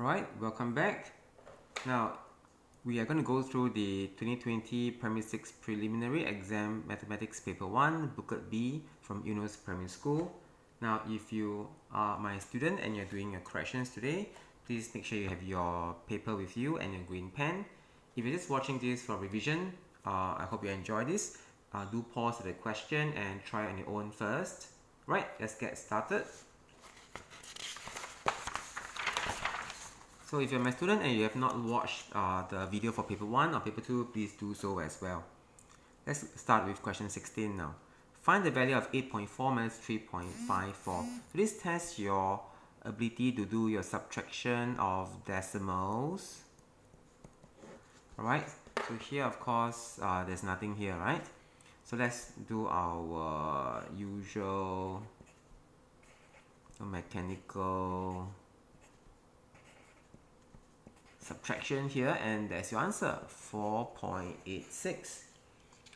Alright, welcome back. Now, we are going to go through the 2020 Primary 6 Preliminary Exam Mathematics Paper 1, Booklet B from Eunos Primary School. Now, if you are my student and you're doing your corrections today, please make sure you have your paper with you and your green pen. If you're just watching this for revision, I hope you enjoy this. Do pause the question and try on your own first. Right, let's get started. So if you're my student and you have not watched the video for paper 1 or paper 2, please do so as well. Let's start with question 16 now. Find the value of 8.4 minus 3.54. So this tests your ability to do your subtraction of decimals. Alright, so here of course there's nothing here, right? So let's do our usual mechanical subtraction here, and there's your answer, 4.86.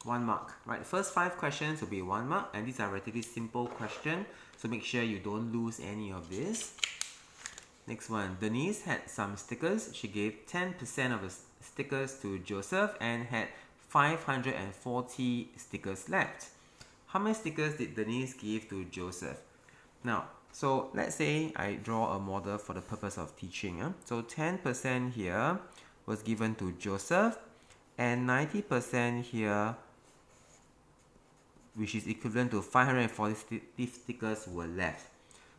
1 mark. Right, the first 5 questions will be 1 mark, and these are relatively simple questions, so make sure you don't lose any of this. Next one, Denise had some stickers. She gave 10% of the stickers to Joseph and had 540 stickers left. How many stickers did Denise give to Joseph? Now, so let's say I draw a model for the purpose of teaching. So 10% here was given to Joseph and 90% here, which is equivalent to 540 stickers were left.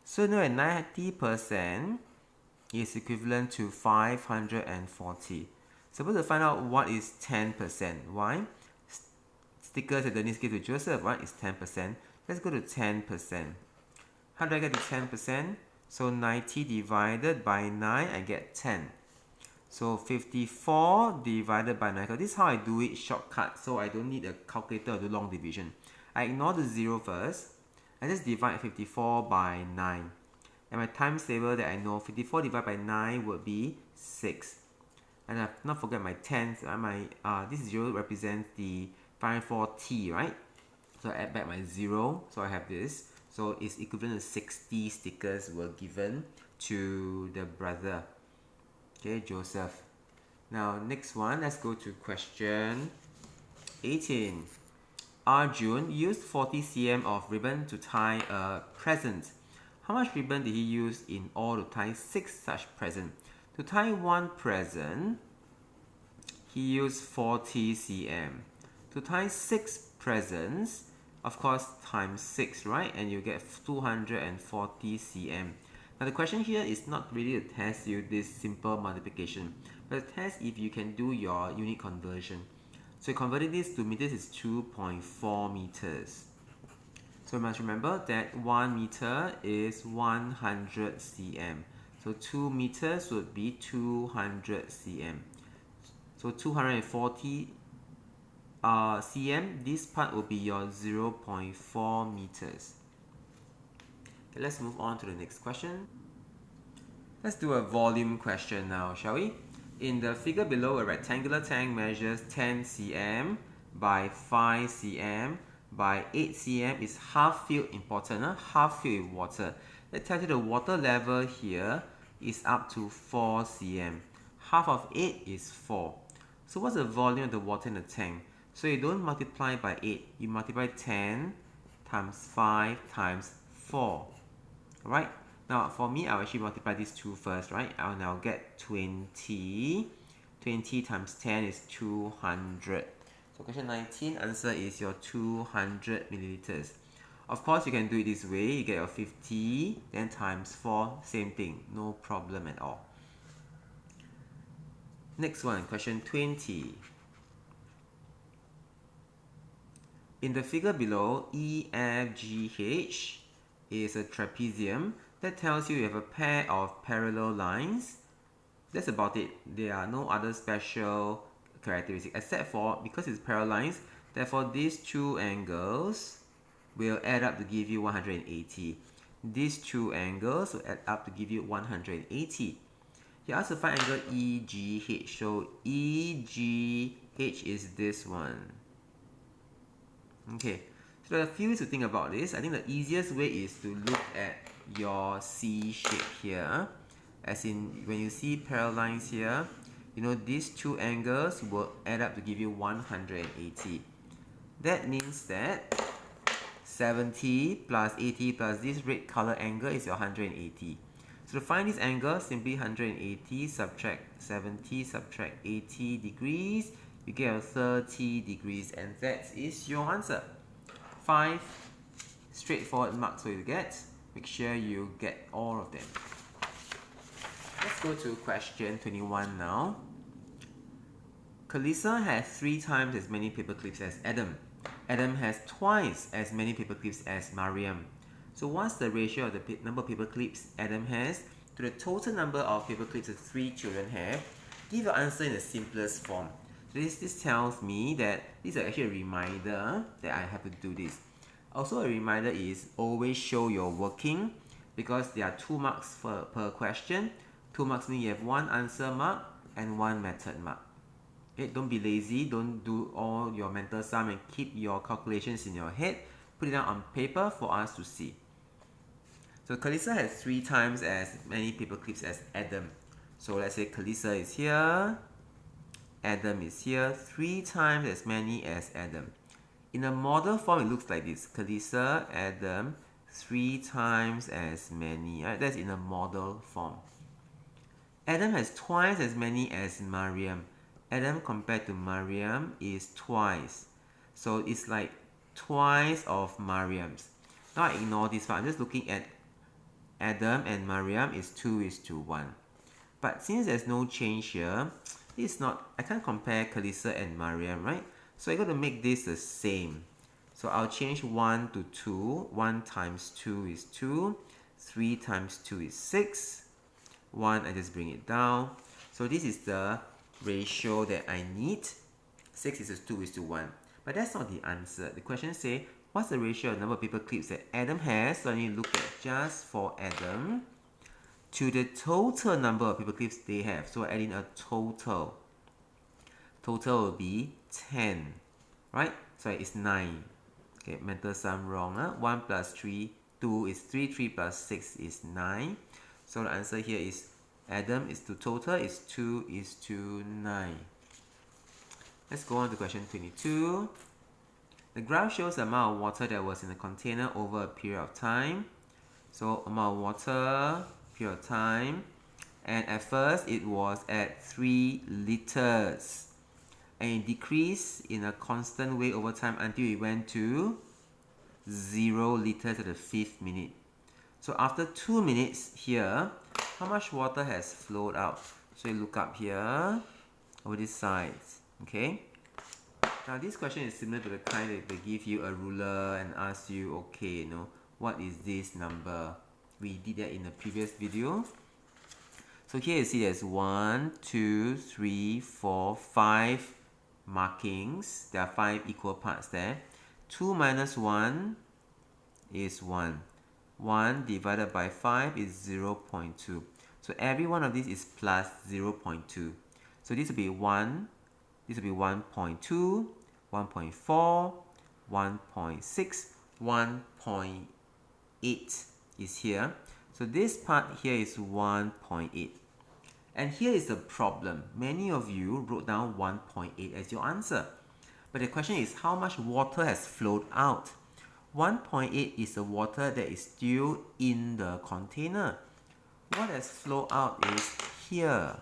So now 90% is equivalent to 540. Suppose to find out what is 10%. Why? Stickers that Denise gave to Joseph, right, is 10%. Let's go to 10%. How do I get to 10%? So 90 divided by 9, I get 10. So 54 divided by 9. So this is how I do it shortcut. So I don't need a calculator to do long division. I ignore the 0 first. I just divide 54 by 9. And my times table that I know, 54 divided by 9 would be 6. And I've not forget my tens. This 0 represents the 540, right? So I add back my 0. So I have this. So it's equivalent to 60 stickers were given to the brother, okay, Joseph. Now next one, let's go to question 18. Arjun used 40 cm of ribbon to tie a present. How much ribbon did he use in all to tie 6 such presents? To tie one present, he used 40 cm. To tie 6 presents, of course, times 6, right? And you get 240 cm. Now the question here is not really to test you this simple multiplication, but to test if you can do your unit conversion. So converting this to meters is 2.4 meters. So you must remember that 1 meter is 100 cm. So 2 meters would be 200 cm. So 240 cm, this part will be your 0.4 meters. Okay, let's move on to the next question. Let's do a volume question now, shall we? In the figure below, a rectangular tank measures 10 cm by 5 cm by 8 cm is half filled, important, half filled with water. That tells you the water level here is up to 4 cm. Half of 8 is 4. So what's the volume of the water in the tank? So you don't multiply by 8, you multiply 10 times 5 times 4. Alright, now for me, I'll actually multiply these two first, right? I'll now get 20. 20 times 10 is 200. So question 19, answer is your 200 milliliters. Of course, you can do it this way. You get your 50, then times 4, same thing, no problem at all. Next one, question 20. In the figure below, EFGH is a trapezium. That tells you have a pair of parallel lines. That's about it. There are no other special characteristics except for, because it's parallel lines, therefore these two angles will add up to give you 180. These two angles will add up to give you 180. You ask to find angle EGH. So EGH is this one. Okay, so there are a few ways to think about this. I think the easiest way is to look at your C shape here. As in, when you see parallel lines here, you know these two angles will add up to give you 180. That means that 70 plus 80 plus this red color angle is your 180. So to find this angle, simply 180 subtract 70 subtract 80 degrees, you get a 30 degrees, and that is your answer. 5 straightforward marks will you get. Make sure you get all of them. Let's go to question 21 now. Kalisa has 3 times as many paper clips as Adam. Adam has twice as many paper clips as Mariam. So what's the ratio of the number of paper clips Adam has to the total number of paper clips the 3 children have? Give your answer in the simplest form. So this tells me that this is actually a reminder that I have to do this. Also a reminder is always show your working, because there are 2 marks per question. 2 marks means you have 1 answer mark and 1 method mark. Okay, don't be lazy, don't do all your mental sum and keep your calculations in your head. Put it down on paper for us to see. So Kalisa has 3 times as many paper clips as Adam. So let's say Kalisa is here, Adam is here, 3 times as many as Adam. In a model form, it looks like this. Kalisa, Adam, 3 times as many. Right? That's in a model form. Adam has twice as many as Mariam. Adam compared to Mariam is twice. So it's like twice of Mariam's. Now I ignore this part. I'm just looking at Adam and Mariam is 2:1. But since there's no change here, it's not, I can't compare Kalisa and Mariam, right? So I got to make this the same. So I'll change 1 to 2. 1 times 2 is 2. 3 times 2 is 6. 1, I just bring it down. So this is the ratio that I need. 6 is 2:1. But that's not the answer. The question says, what's the ratio of number of paper clips that Adam has? So I need to look at just for Adam to the total number of paper clips they have. So add in a total. Total will be 10, right? So it's 9. Okay, mental sum wrong. 1 plus 3, 2 is 3. 3 plus 6 is 9. So the answer here is Adam is to total is 2:9. Let's go on to question 22. The graph shows the amount of water that was in the container over a period of time. So amount of water, period of time, and at first it was at 3 liters. And it decreased in a constant way over time until it went to 0 liters at the 5th minute. So after 2 minutes here, how much water has flowed out? So you look up here, over this side, okay? Now this question is similar to the kind that they give you a ruler and ask you, okay, you know, what is this number? We did that in the previous video. So here you see there's 1, 2, 3, 4, 5 markings. There are 5 equal parts there. 2 minus 1 is 1. 1 divided by 5 is 0.2. So every one of these is plus 0.2. So this will be 1, this will be 1.2, 1.4, 1.6, 1.8 is here. So this part here is 1.8. And here is the problem. Many of you wrote down 1.8 as your answer. But the question is, how much water has flowed out? 1.8 is the water that is still in the container. What has flowed out is here.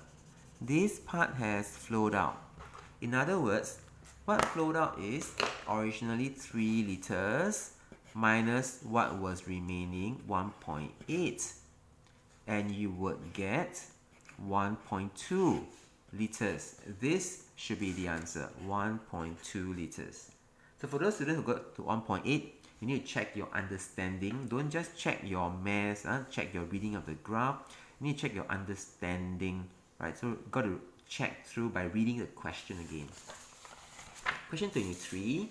This part has flowed out. In other words, what flowed out is originally 3 liters minus what was remaining, 1.8. And you would get 1.2 liters. This should be the answer, 1.2 liters. So for those students who got to 1.8, you need to check your understanding. Don't just check your math, check your reading of the graph. You need to check your understanding, right? So you've got to check through by reading the question again. Question 23.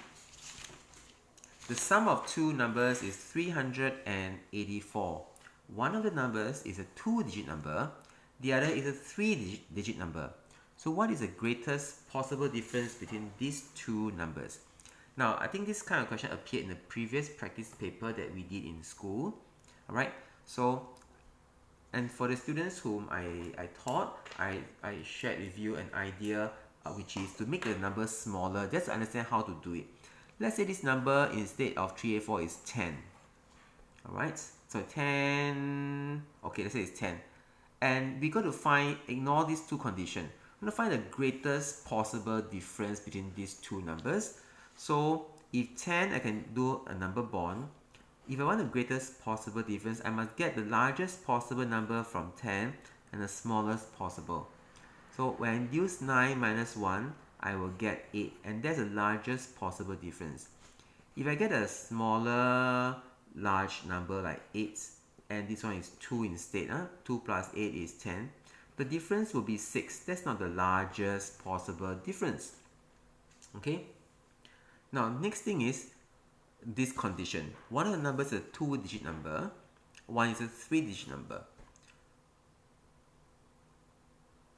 The sum of 2 numbers is 384. One of the numbers is a 2-digit number, the other is a 3-digit number. So what is the greatest possible difference between these 2 numbers? Now, I think this kind of question appeared in the previous practice paper that we did in school. Alright, so And for the students whom I taught, I shared with you an idea which is to make the number smaller, just to understand how to do it. Let's say this number instead of 384 is 10. Alright, so 10, okay, let's say it's 10. And we got to ignore these two conditions. I'm going to find the greatest possible difference between these two numbers. So if 10, I can do a number bond. If I want the greatest possible difference, I must get the largest possible number from 10 and the smallest possible. So when I use 9 minus 1, I will get 8, and that's the largest possible difference. If I get a smaller large number like 8, and this one is 2 instead, 2 plus 8 is 10, the difference will be 6. That's not the largest possible difference. Okay? Now, next thing is this condition. One of the numbers is a 2-digit number, one is a 3-digit number.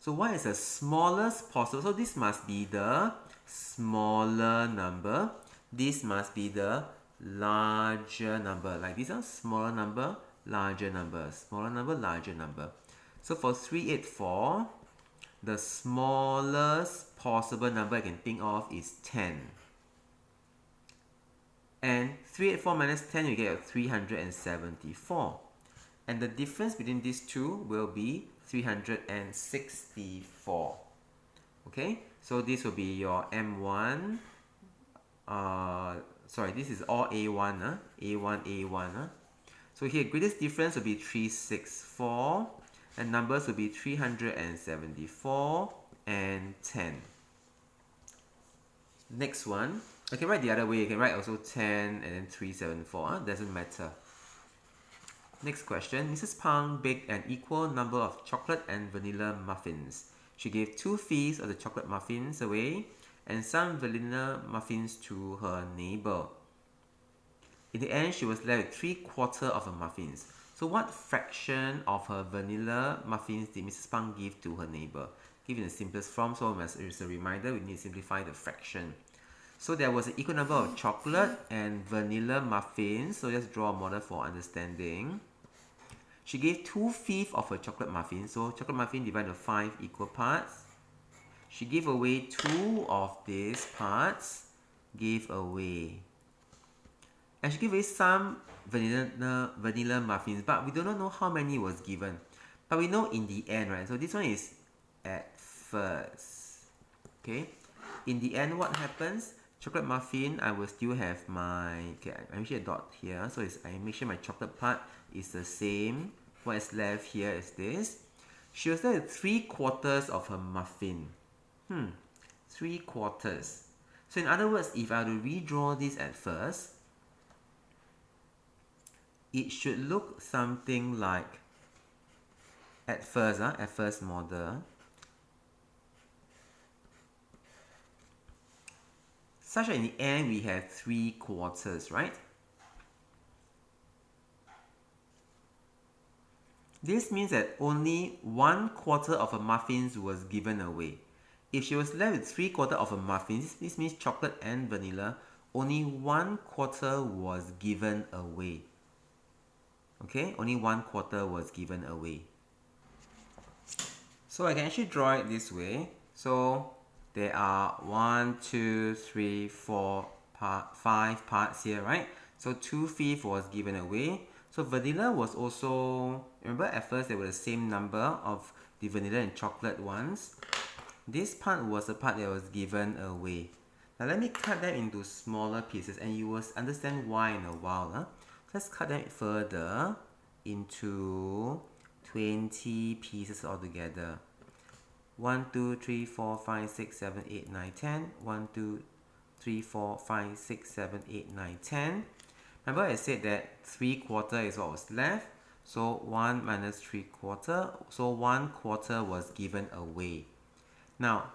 So what is the smallest possible? So this must be the smaller number. This must be the larger number. Like this, smaller number, larger number, smaller number, larger number. So for 384, the smallest possible number I can think of is 10. And 384 minus 10, you get 374. And the difference between these two will be 364. Okay, so this will be your M1. Sorry, this is all A1. A1. So here, greatest difference will be 364. And numbers will be 374 and 10. Next one. Okay, write the other way. You can write also 10 and then 374. Doesn't matter. Next question. Mrs. Pang baked an equal number of chocolate and vanilla muffins. She gave 2 fifths of the chocolate muffins away and some vanilla muffins to her neighbor. In the end, she was left with 3/4 of her muffins. So what fraction of her vanilla muffins did Mrs. Pang give to her neighbor? Give in the simplest form, so as a reminder, we need to simplify the fraction. So there was an equal number of chocolate and vanilla muffins. So let's draw a model for understanding. She gave 2 fifths of her chocolate muffin. So chocolate muffin divided into 5 equal parts. She gave away 2 of these parts. Gave away. And she gave away some vanilla muffins. But we do not know how many was given. But we know in the end, right? So this one is at first. Okay. In the end, what happens? Chocolate muffin, I will still have my, okay, I make sure a dot here, so I make sure my chocolate part is the same. What is left here is this. She was left with 3/4 of her muffin. 3/4. So in other words, if I were to redraw this at first, it should look something like at first model. Such that in the end we have 3/4, right? This means that only 1/4 of her muffins was given away. If she was left with 3/4 of her muffins, this means chocolate and vanilla, only 1/4 was given away. Okay, only 1/4 was given away. So I can actually draw it this way. So there are 1, 2, 3, 4, 5 parts here, right? So 2 fifths was given away. So vanilla was also, remember at first there were the same number of the vanilla and chocolate ones. This part was the part that was given away. Now let me cut them into smaller pieces and you will understand why in a while. Let's cut them further into 20 pieces altogether. 1, 2, 3, 4, 5, 6, 7, 8, 9, 10. 1, 2, 3, 4, 5, 6, 7, 8, 9, 10. Remember I said that 3/4 is what was left. So 1 minus 3/4. So 1/4 was given away. Now,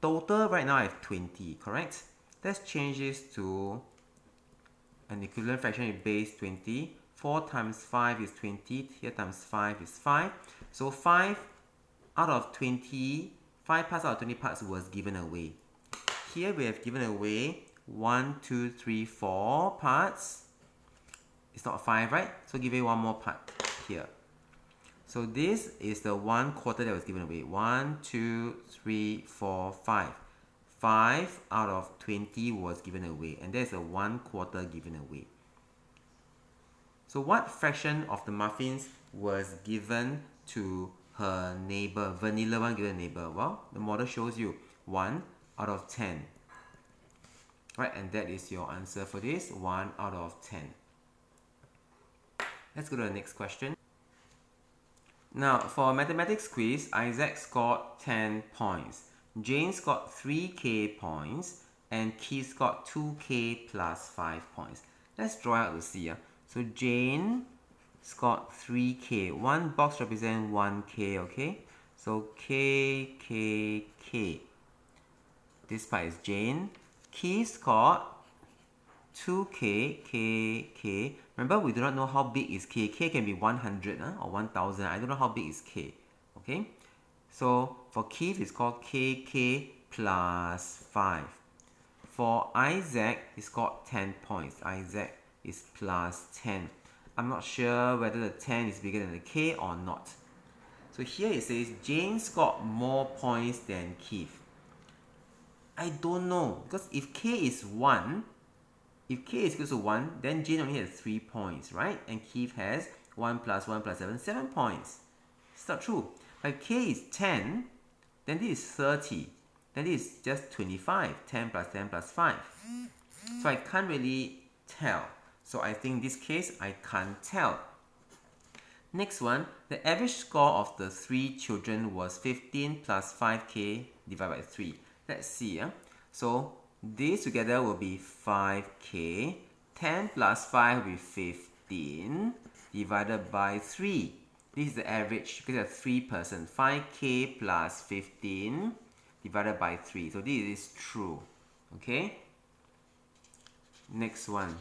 total right now I have 20, correct? Let's change this to an equivalent fraction with base 20. 4 times 5 is 20. Here times 5 is 5. So 5 out of 20, 5 parts out of 20 parts was given away. Here we have given away 1, 2, 3, 4 parts. It's not 5, right? So give it one more part here. So this is the 1/4 that was given away. 1, 2, 3, 4, 5. 5 out of 20 was given away, and there's a 1/4 given away. So what fraction of the muffins was given to her neighbor? Vanilla one given neighbor. Well, the model shows you 1 out of 10. Right, and that is your answer for this, 1 out of 10. Let's go to the next question. Now, for a mathematics quiz, Isaac scored 10 points. Jane scored 3K points, and Keith scored 2K plus 5 points. Let's draw out to see. So Jane scored 3K. One box represents 1K, okay? So K, K, K. This part is Jane. Keith scored 2K, K, K. Remember, we do not know how big is K. K can be 100 or 1000. I don't know how big is K. Okay? So for Keith, it's called KK plus 5. For Isaac, it's called 10 points. Isaac is plus 10. I'm not sure whether the 10 is bigger than the K or not. So here it says Jane scored more points than Keith. I don't know, because if K is 1, if K is equal to 1, then Jane only has 3 points, right? And Keith has 1 plus 1 plus 7, 7 points. It's not true. But if K is 10, then this is 30. Then this is just 25. 10 plus 10 plus 5. So I can't really tell. So I think in this case, I can't tell. Next one, the average score of the 3 children was 15 plus 5K divided by 3. Let's see. So these together will be 5K. 10 plus 5 will be 15 divided by 3. This is the average because there are 3 persons. 5K plus 15 divided by 3. So this is true. Okay? Next one.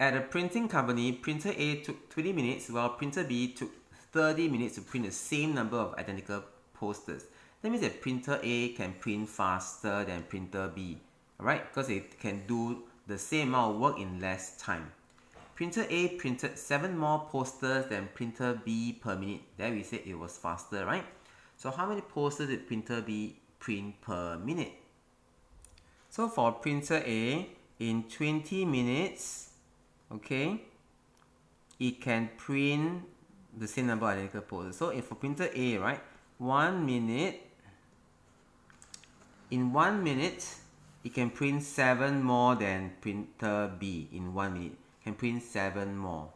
At a printing company, printer A took 20 minutes while printer B took 30 minutes to print the same number of identical posters. That means that printer A can print faster than printer B. Alright? Because it can do the same amount of work in less time. Printer A printed 7 more posters than printer B per minute. There we said it was faster, right? So how many posters did printer B print per minute? So for printer A, in 20 minutes, okay, it can print the same number of identical posters. So if for printer A, right, 1 minute, in 1 minute, it can print 7 more than printer B in 1 minute. Can print 7 more.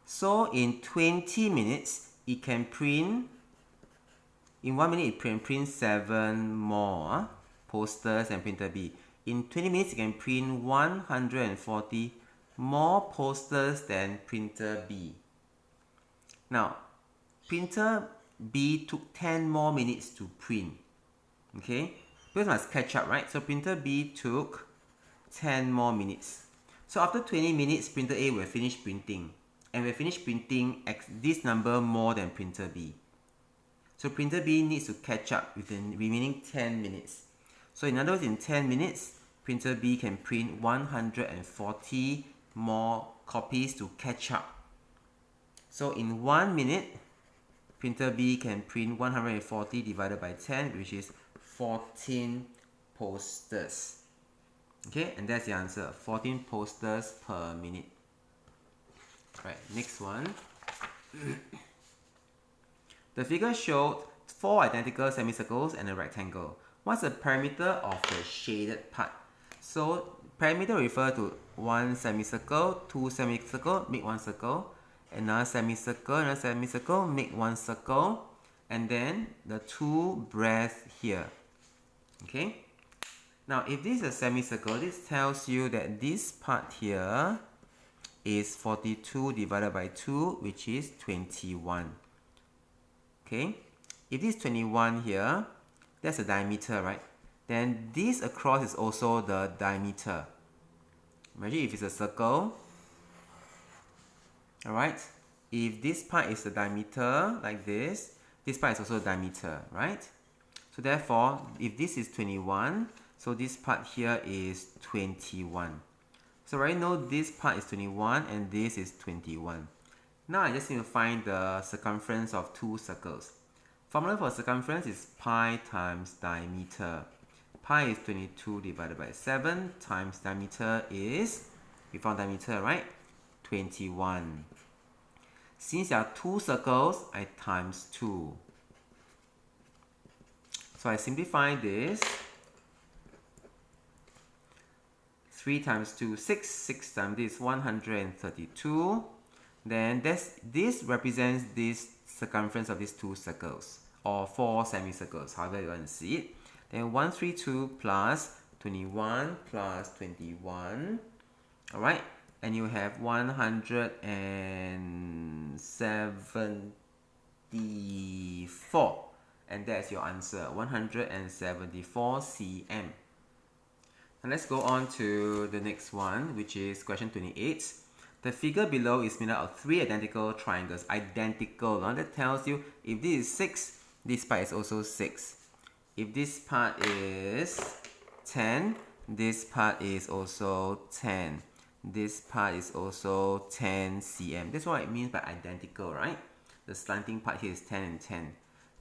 So in 20 minutes, it can print, in 1 minute, it can print 7 more posters than printer B. In 20 minutes, it can print 140 more posters than printer B. Now, printer B took 10 more minutes to print. Okay? Because must catch up, right? So printer B took 10 more minutes. So after 20 minutes, printer A will finish printing. And will finish printing this number more than printer B. So printer B needs to catch up within remaining 10 minutes. So in other words, in 10 minutes, printer B can print 140 more copies to catch up. So in 1 minute, printer B can print 140 divided by 10, which is 14 posters. Okay, and that's the answer. 14 posters per minute. Right, next one. The figure showed 4 identical semicircles and a rectangle. What's the perimeter of the shaded part? So, perimeter refer to 1 semicircle, 2 semicircle, make 1 circle, another semicircle, make 1 circle, and then the 2 breadths here. Okay? Now, if this is a semicircle, this tells you that this part here is 42 divided by 2, which is 21. Okay? If this is 21 here, that's the diameter, right? Then this across is also the diameter. Imagine if it's a circle. Alright? If this part is the diameter, like this part is also the diameter, right? So therefore, if this is 21, So this part here is 21. So right now this part is 21 and this is 21. Now I just need to find the circumference of two circles. Formula for circumference is pi times diameter. Pi is 22 divided by 7 times diameter is, we found diameter, right? 21. Since there are two circles, I times 2. So I simplify this. 3 times 2, 6. 6 times this, 132. Then this represents this circumference of these two circles, or 4 semicircles, however you want to see it. Then 132 plus 21 plus 21. Alright, and you have 174. And that's your answer, 174 cm. And let's go on to the next one, which is question 28. The figure below is made up of 3 identical triangles. Identical, that tells you if this is 6, this part is also 6. If this part is 10, this part is also 10. This part is also 10 cm. That's what it means by identical, right? The slanting part here is 10 and 10.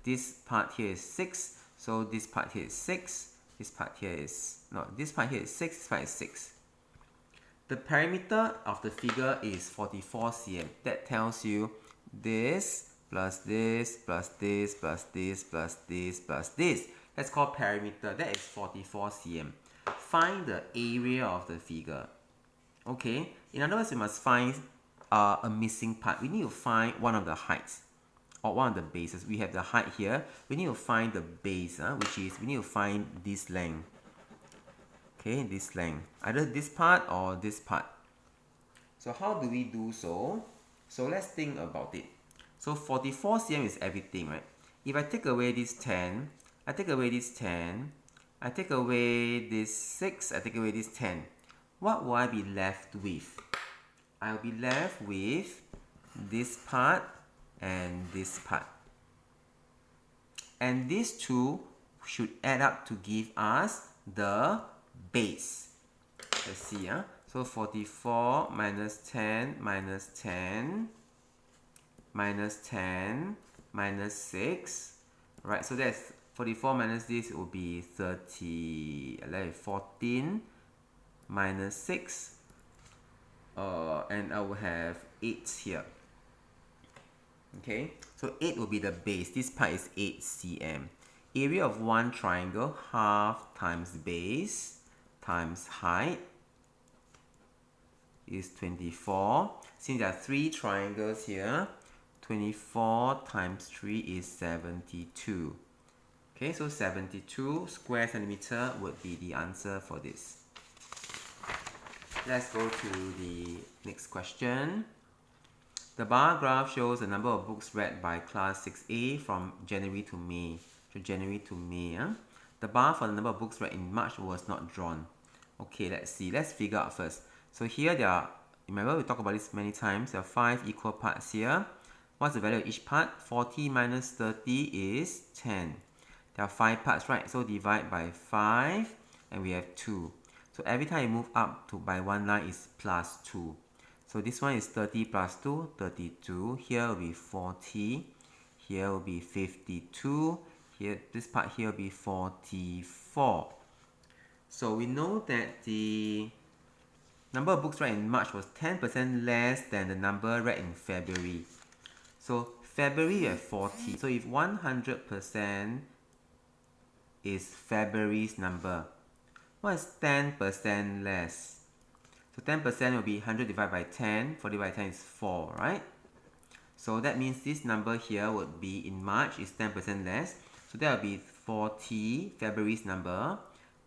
This part here is 6, so this part here is 6. This part here is, no, this part here is 6, this part is 6. The perimeter of the figure is 44 cm. That tells you this plus this plus this plus this plus this plus this. That's called perimeter. That is 44 cm. Find the area of the figure. Okay, in other words, we must find a missing part. We need to find one of the heights or one of the bases. We have the height here. We need to find the base, which is we need to find this length. Okay, this length, either this part or this part. So how do we do so? So let's think about it. So 44 cm is everything, right? If I take away this 10, I take away this 10, I take away this 6, I take away this 10, what will I be left with? I'll be left with this part and this part. And these two should add up to give us the base. Let's see, so 44 minus 10 minus 10 minus 10 minus 6. Right, so that's 44 minus this will be 14 minus 6. And I will have 8 here. Okay, so 8 will be the base. This part is 8 cm. Area of one triangle, half times base times height is 24. Since there are 3 triangles here, 24 times 3 is 72. Okay, so 72 square centimeter would be the answer for this. Let's go to the next question. The bar graph shows the number of books read by class 6A from January to May. So January to May. The bar for the number of books read in March was not drawn. Okay, let's see. Let's figure out first. So here there are, remember we talked about this many times, there are 5 equal parts here. What's the value of each part? 40 minus 30 is 10. There are 5 parts, right? So divide by 5 and we have 2. So every time you move up to by one line is plus 2. So this one is 30 plus 2, 32. Here will be 40. Here will be 52. Here, this part here will be 44. So we know that the number of books read in March was 10% less than the number read in February. So February you have 40. So if 100% is February's number, what is 10% less? So 10% will be 100 divided by 10. 40 divided by 10 is 4, right? So that means this number here would be in March is 10% less. So that will be 40, February's number,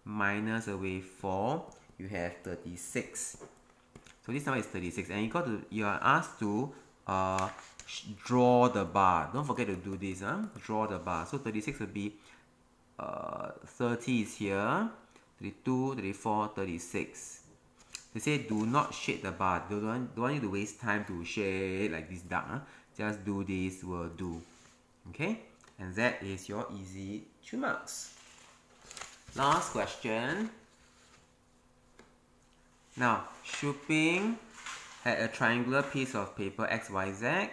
minus away 4, you have 36. So this number is 36, and you are asked to draw the bar. Don't forget to do this, draw the bar. So 36 will be 30 is here, 32, 34, 36. They say do not shade the bar. Don't want you to waste time to shade like this dark. Just do this will do. Okay? And that is your easy 2 marks. Last question. Now, Shu Ping had a triangular piece of paper XYZ,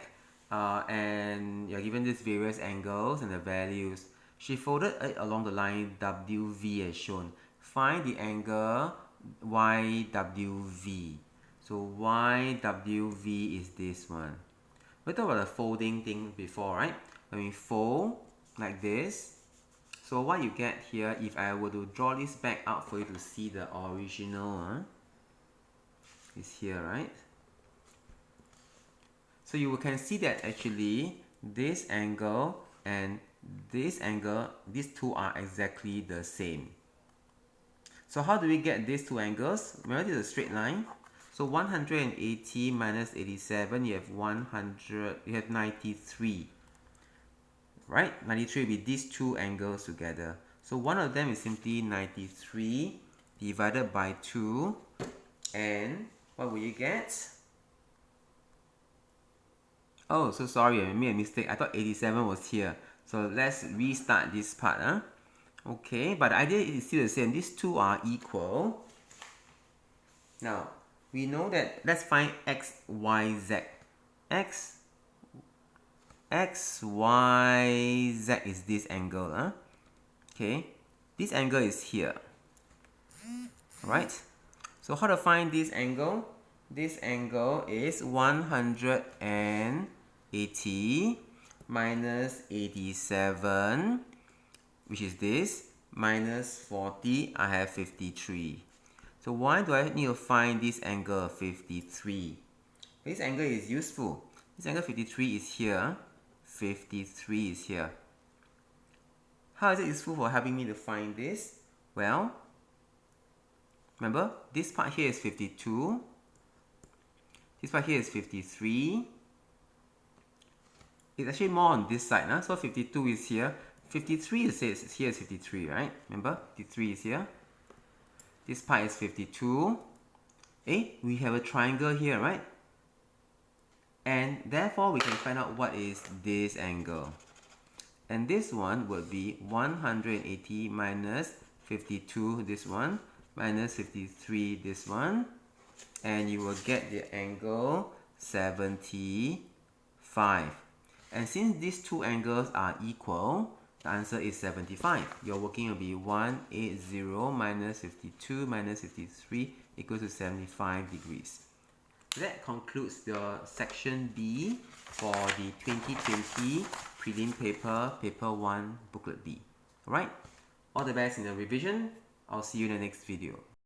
and you're given these various angles and the values. She folded it along the line WV as shown. Find the angle YWV. So YWV is this one. We talked about the folding thing before, right? When we fold like this, so what you get here, if I were to draw this back out for you to see the original, is here, right? So you can see that actually this angle and this angle, these two are exactly the same. So how do we get these two angles? Remember, this is a straight line. So 180 minus 87, you have 100, you have 93. Right? 93 will be these two angles together. So one of them is simply 93 divided by 2, and what will you get? Oh, so sorry, I made a mistake. I thought 87 was here. So let's restart this part. Okay, but the idea is still the same. These two are equal. Now, we know that, let's find x, y, z. X, y, z is this angle. Okay, this angle is here. Alright, so how to find this angle? This angle is 180 minus 87, which is this, minus 40, I have 53. So why do I need to find this angle of 53? This angle is useful. This angle 53 is here. 53 is here. How is it useful for helping me to find this? Well, remember, this part here is 52. This part here is 53. It's actually more on this side. So 52 is here. 53 is here is 53, right? Remember, 53 is here. This part is 52. We have a triangle here, right? And therefore, we can find out what is this angle. And this one would be 180 minus 52, this one, minus 53, this one. And you will get the angle 75. And since these two angles are equal, the answer is 75. Your working will be 180 minus 52 minus 53 equals to 75 degrees. That concludes your section B for the 2020 Prelim paper, paper 1, booklet B. Alright, all the best in the revision. I'll see you in the next video.